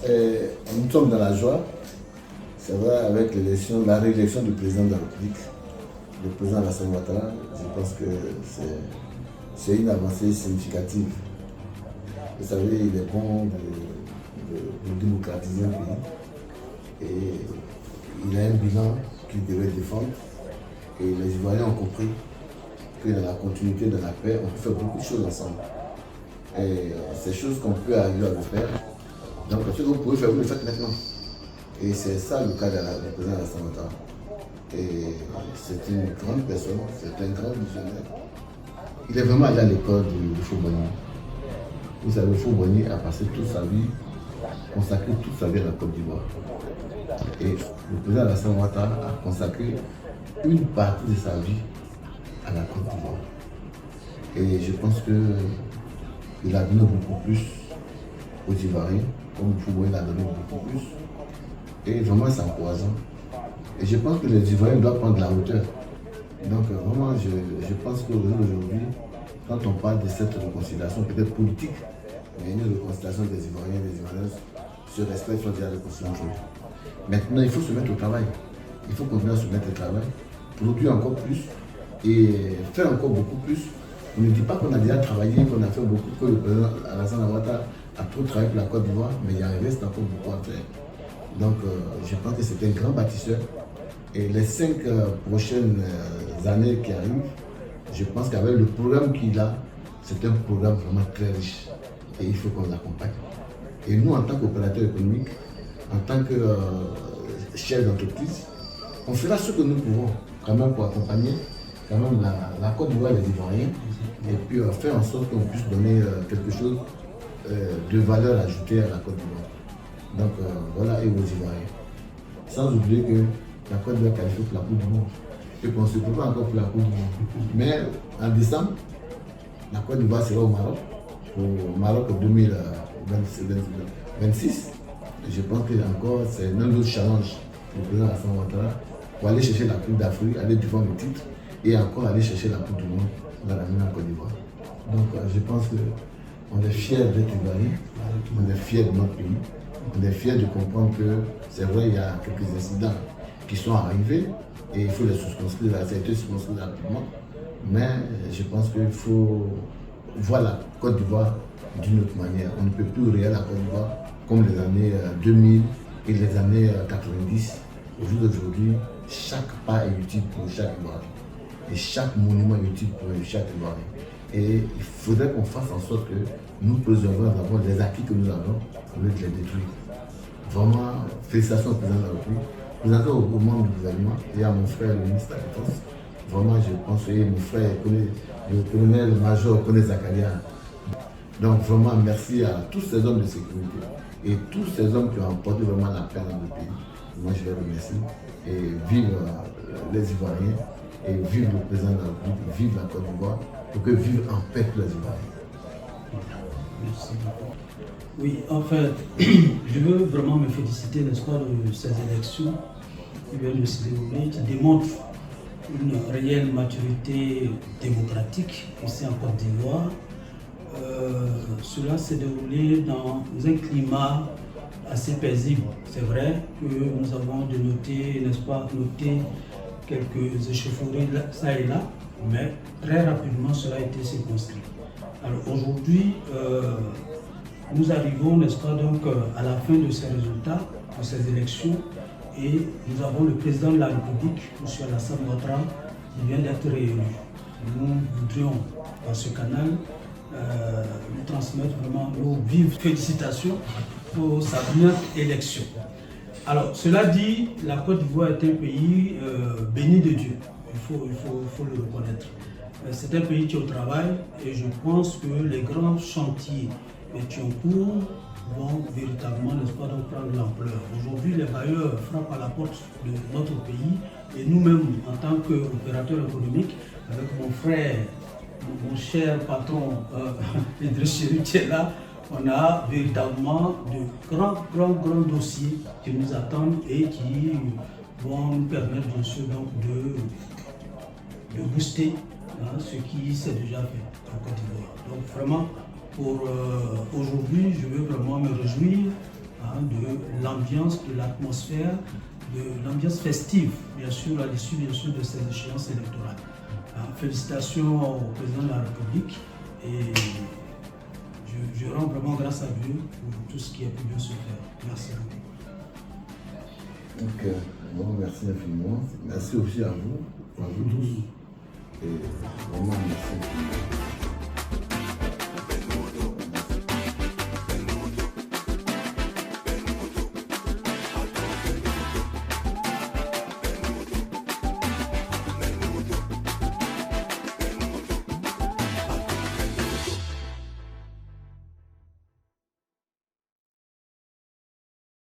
Nous sommes dans la joie. C'est vrai, avec la réélection du président de la République, le président Alassane Ouattara, je pense que c'est une avancée significative. Vous savez, il est bon de démocratiser un pays. Et il a un bilan qu'il devait défendre. Et les Ivoiriens ont compris que dans la continuité de la paix, on peut faire beaucoup de choses ensemble. Et ces choses qu'on peut arriver à le faire. Donc, ce que vous pouvez faire, vous le faites maintenant. Et c'est ça le cas du président Alassane Ouattara. Et c'est une grande personne, c'est un grand visionnaire. Il est vraiment allé à l'école de Fou-Boigny. Vous savez, Fou-Boigny a passé toute sa vie, consacré toute sa vie à la Côte d'Ivoire. Et le président Alassane Ouattara a consacré une partie de sa vie à la Côte d'Ivoire. Et je pense qu'il a donné beaucoup plus aux Ivoiriens, comme Fou-Boigny l'a donné beaucoup plus. Et vraiment, c'est encourageant. Et je pense que les Ivoiriens doivent prendre de la hauteur. Donc vraiment, je pense qu'aujourd'hui, quand on parle de cette réconciliation, peut-être politique, mais une réconciliation des Ivoiriens et des Ivoiriennes se respectent, sont déjà réconciliés aujourd'hui. Maintenant, il faut se mettre au travail. Il faut continuer à se mettre au travail, produire encore plus et faire encore beaucoup plus. On ne dit pas qu'on a déjà travaillé, qu'on a fait beaucoup, que le président Alassane Ouattara a trop travaillé pour la Côte d'Ivoire, mais il reste encore beaucoup à faire. Donc, je pense que c'est un grand bâtisseur. Et les 5 prochaines années qui arrivent, je pense qu'avec le programme qu'il a, c'est un programme vraiment très riche. Et il faut qu'on l'accompagne. Et nous, en tant qu'opérateurs économiques, en tant que chefs d'entreprise, on fera ce que nous pouvons quand même pour accompagner quand même la Côte d'Ivoire et les Ivoiriens. Et puis faire en sorte qu'on puisse donner quelque chose de valeur ajoutée à la Côte d'Ivoire. Donc voilà, et aux Ivoiriens. Sans oublier que la Côte d'Ivoire qualifiée pour la Coupe du Monde. Et qu'on ne se prépare encore pour la Coupe du Monde. Mais en décembre, la Côte d'Ivoire sera au Maroc 2026. Et je pense que encore, c'est un autre challenge du président Alassane Ouattara pour aller chercher la Coupe d'Afrique, aller défendre le titre et encore aller chercher la Coupe du Monde dans la même Côte d'Ivoire. Donc je pense qu'on est fiers d'être Ivoiriens, on est fiers de notre pays. On est fiers de comprendre que c'est vrai, il y a quelques incidents qui sont arrivés et il faut les circonscrire, ça a été circonscrit rapidement. Mais je pense qu'il faut voir la Côte d'Ivoire d'une autre manière. On ne peut plus regarder la Côte d'Ivoire comme les années 2000 et les années 90. Au jour d'aujourd'hui, chaque pas est utile pour chaque Ivoirien. Et chaque monument est utile pour chaque Ivoirien. Et il faudrait qu'on fasse en sorte que nous préservions d'abord les acquis que nous avons au lieu de les détruire. Vraiment, félicitations au président de la République, félicitations aux membres du gouvernement et à mon frère, le ministre de la Défense. Vraiment, je pense que mon frère, le colonel-major Koné Zakaria. Donc vraiment, merci à tous ces hommes de sécurité et tous ces hommes qui ont apporté vraiment la paix dans le pays. Moi, je les remercie. Et vive les Ivoiriens, et vive le président de la République, vive la Côte d'Ivoire, pour que vivent en paix tous les Ivoiriens. Merci beaucoup. Oui, en fait, je veux vraiment me féliciter, n'est-ce pas, de ces élections qui viennent de se dérouler, qui démontrent une réelle maturité démocratique ici en Côte d'Ivoire. Cela s'est déroulé dans un climat assez paisible. C'est vrai que nous avons de noter, n'est-ce pas, quelques échauffourées ça et là, mais très rapidement cela a été circonscrit. Alors aujourd'hui, nous arrivons, n'est-ce pas, donc à la fin de ces résultats, de ces élections, et nous avons le président de la République, M. Alassane Ouattara, qui vient d'être réélu. Nous voudrions, dans ce canal, lui transmettre vraiment nos vives félicitations pour sa brillante élection. Alors, cela dit, la Côte d'Ivoire est un pays béni de Dieu, il faut le reconnaître. C'est un pays qui est au travail et je pense que les grands chantiers qui ont cours vont véritablement, n'est-ce pas, donc prendre l'ampleur. Aujourd'hui, les bailleurs frappent à la porte de notre pays et nous-mêmes, en tant qu'opérateurs économiques, avec mon frère, mon cher patron Idriss Chérif qui est là, on a véritablement de grands dossiers qui nous attendent et qui vont nous permettre bien sûr donc de booster ce qui s'est déjà fait en Côte d'Ivoire. Donc vraiment, pour aujourd'hui, je veux vraiment me réjouir hein, de l'ambiance, de l'atmosphère, de l'ambiance festive, bien sûr, à l'issue de ces échéances électorales. Hein, félicitations au président de la République et je rends vraiment grâce à Dieu pour tout ce qui a pu bien se faire. Merci beaucoup. Donc, bon, merci infiniment. Merci aussi à vous tous. Et vraiment merci.